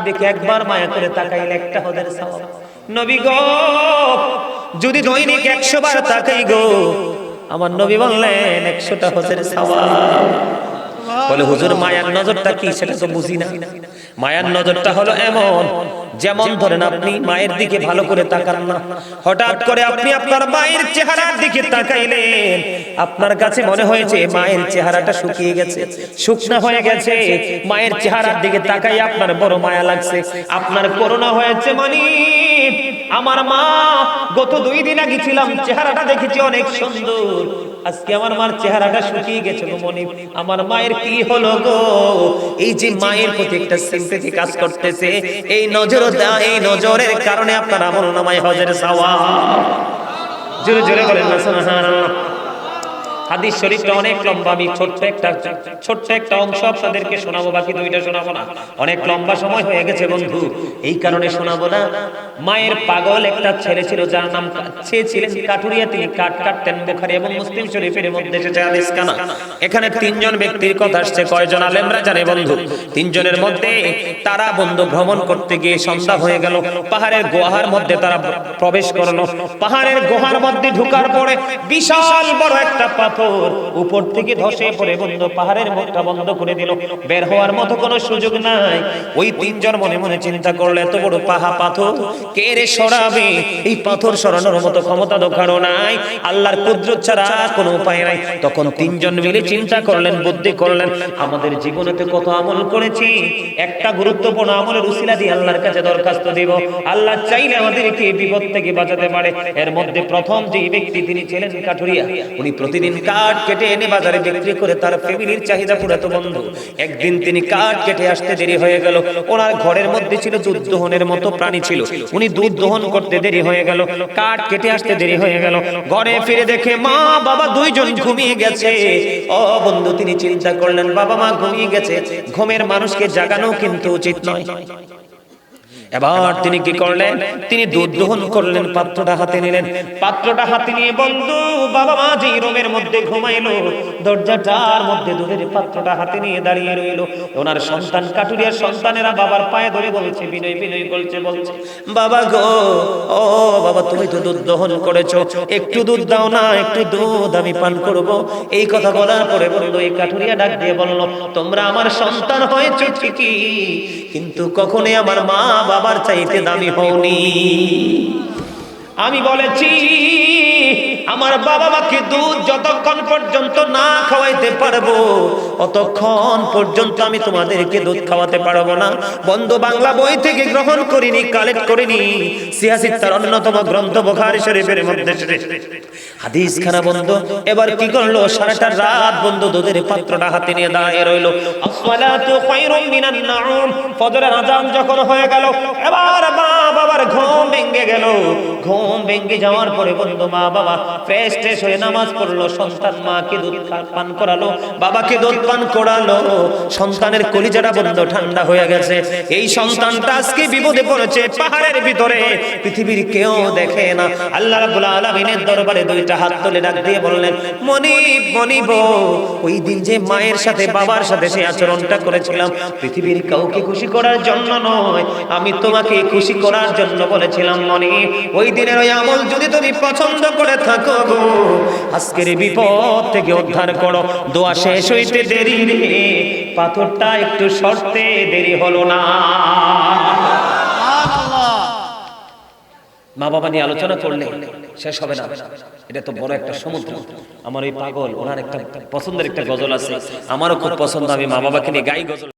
দিকে একবার মায়া করে তাকাইলে একটা হজের সওয়াব। নবী গো, যদি দৈনিক 100 বার তাকাই গো, আমার নবী বললেন 100টা হজের সওয়াব। বলে হুজুর মায়ার নজরটা কি সেটা তো বুঝি না। মায়ার নজরটা হলো এমন, যেমন ধরেন আপনি মায়ের দিকে ভালো করে তাকান না, হঠাৎ করে আপনি আপনার মায়ের চেহারার দিকে তাকাইলেন, আপনার কাছে মনে হয়েছে মায়ের চেহারাটা শুকিয়ে গেছে, শুকনা হয়ে গেছে, মায়ের চেহারার দিকে তাকাই আপনার বড় মায়া লাগছে। আপনার করোনা হয়েছে মানে আমার মা গত 2 দিন আগে ছিলাম, চেহারাটা দেখেছি অনেক সুন্দর, আজকে আমার মার চেহারাটা শুকিয়ে গেছে গো মনি, আমার মায়ের কি হলো গো। এই যে মায়ের প্রতি একটা সিম্পথি কাজ করতেছে, এই নজরের কারণে আপনার আমলনামায় হজের সওয়াব। জোরে জোরে বলেন না সুবহানাল্লাহ। হাদিস শরীফটা অনেক লম্বা, আমি ছোট্ট একটা অংশ আপনাদেরকে শোনাবো, বাকি 2টা শোনাবো না, অনেক লম্বা সময় হয়ে গেছে বন্ধু, এই কারণে শোনাবো না। মায়ের পাগল একটা ছেলে ছিল, যার নাম সে ছিলেন কাঠুরিয়া, তিনি কাঠ কাটতেন। বুখারী এবং মুসলিম শরীফের মধ্যে এসেছে হাদিস খানা। এখানে 3 জন ব্যক্তির কথা আসছে, কয়জন আলেমরা জানে বন্ধু? 3 জনের মধ্যে তারা বন্ধু ভ্রমণ করতে গিয়ে সন্ধ্যা হয়ে গেল, পাহাড়ের গুহার মধ্যে তারা প্রবেশ করলো। পাহাড়ের গুহার মধ্যে ঢোকার পরে বিশাল বড় একটা পাথর উপর থেকে ধসে পড়ে বন্ধু পাহাড়ের মুখটা বন্ধ করে দিল, বের হওয়ার মতো কোনো সুযোগ নাই। ওই 3 জন মনে মনে চিন্তা করলো, এত বড় পাথর কে রে সরাবে? এই পাথর সরানোর মতো ক্ষমতা তো কারো নাই, আল্লাহর কুদরত ছাড়া কোনো উপায় নাই। তখন 3 জন মিলে চিন্তা করলেন, বুদ্ধি করলেন, আমাদের জীবনেতে কত আমল করেছি, একটা গুরুত্বপূর্ণ আমলের উসিলা দিয়ে আল্লাহর কাছে দরখাস্ত দেব, আল্লাহ চাইলে আমাদেরকে বিপদ থেকে বাঁচাতে পারে। এর মধ্যে প্রথম যে ব্যক্তি তিনি ছিলেন কাঠুরিয়া, উনি প্রতিদিন কাঠ কেটে এনে বাজারে বিক্রি করে তার ফ্যামিলির চাহিদা পুরাতো বন্ধু। একদিন তিনি কাঠ কেটে আসতে দেরি হয়ে গেল, ওনার ঘরের মধ্যে ছিল দুধ দহনের মতো প্রাণী ছিল, উনি দুধ দহন করতে দেরি হয়ে গেল, কাঠ কেটে আসতে দেরি হয়ে গেল। ঘরে ফিরে দেখে মা বাবা 2 জন ঘুমিয়ে গেছে। ও বন্ধু, তিনি চিন্তা করলেন বাবা মা ঘুমিয়ে গেছে, ঘুমের মানুষকে জাগানো কিন্তু উচিত নয়। এবার তিনি কি করলেন, তিনি দুধ দহন করলেন, পাত্রটা হাতে নিলেন, পাত্রটা হাতে নিয়ে বন্ধু বাবা মা যে রুমের মধ্যে ঘুমাইলো, দরজাটার মধ্যে দুধের পাত্রটা হাতে নিয়ে দাঁড়িয়ে রইল। ওনার সন্তান কাঠুরিয়ার সন্তানেরা বাবার পায়ে ধরে বলছে, বিনয় বিনয় বলছে বাবা গো, ও বাবা তুমি তো দুধ দহন করেছো, একটু দুধ দাও না, একটু দুধ আমি পান করব। এই কথা বলার পরে বলল, এই কাঠুরিয়া ডাক দিয়ে বলল, তোমরা আমার সন্তান হয়েছো ঠিকই, কিন্তু কখনোই আমার মা বাবার চাইতে দামি হওনি। আমি বলেছি আমার বাবা মাকে দুধ যতক্ষণ পর্যন্ত না খাওয়াইতে পারবো, অতক্ষণ পর্যন্ত আমি তোমাদেরকে দুধ খাওয়াতে পারবো না। বন্ধু বাংলা বই থেকে গ্রহণ করিনি, কালেক্ট করিনি, সিয়াসিত্তার অন্যতম গ্রন্থ বুখারী শরীফের মধ্যে হাদিস খানা বন্ধু। এবার কি করলো, সারাটা রাত বন্ধু দুধের পাত্রটা হাতে নিয়ে দাঁড়িয়ে রইলো। আসসালাতু খায়রুম মিনান নাউম, ফজরের আযান যখন হয়ে গেল, এবার মা বাবার ঘুম ভেঙে গেল। ঘুম ভেঙে যাওয়ার পরে বন্ধু মা বাবা ফ্রেশ হয়ে নামাজ পড়লো, সন্তান মাকে দুধ পান করালো, বাবাকে দুধ পান করালো। সন্তানের কলিজাটা বন্ধু ঠান্ডা হয়ে গেছে। এই সন্তানটা আজকে বিপদে পড়েছে, পাহাড়ের ভিতরে, পৃথিবীর কেউ দেখে না। আল্লাহ রাব্বুল আলামিনের দরবারে 2টা হাত তুলে ডাক দিয়ে বললেন, মনিব মনিব, ওই দিন যে মায়ের সাথে বাবার সাথে সেই আচরণটা করেছিলাম, পৃথিবীর কাউকে খুশি করার জন্য নয়, আমি তোমাকে খুশি করার জন্য বলেছিলাম মনিব। ওই দিনের ওই আমল যদি তুমি পছন্দ করে থাকো গো, আজকের বিপদ থেকে উদ্ধার করো। দোয়া শেষ হইতে দেরি রে, পাথরটা একটু সরতে দেরি হলো না। মা বাবা নিয়ে আলোচনা করলে শেষ হবে না, এটা তো বড় একটা সমুদ্র। আমার ওই পাগল ওনার একটা পছন্দের একটা গজল আছে, আমারও খুব পছন্দ, আমি মা বাবাকে নিয়ে গাই গজল।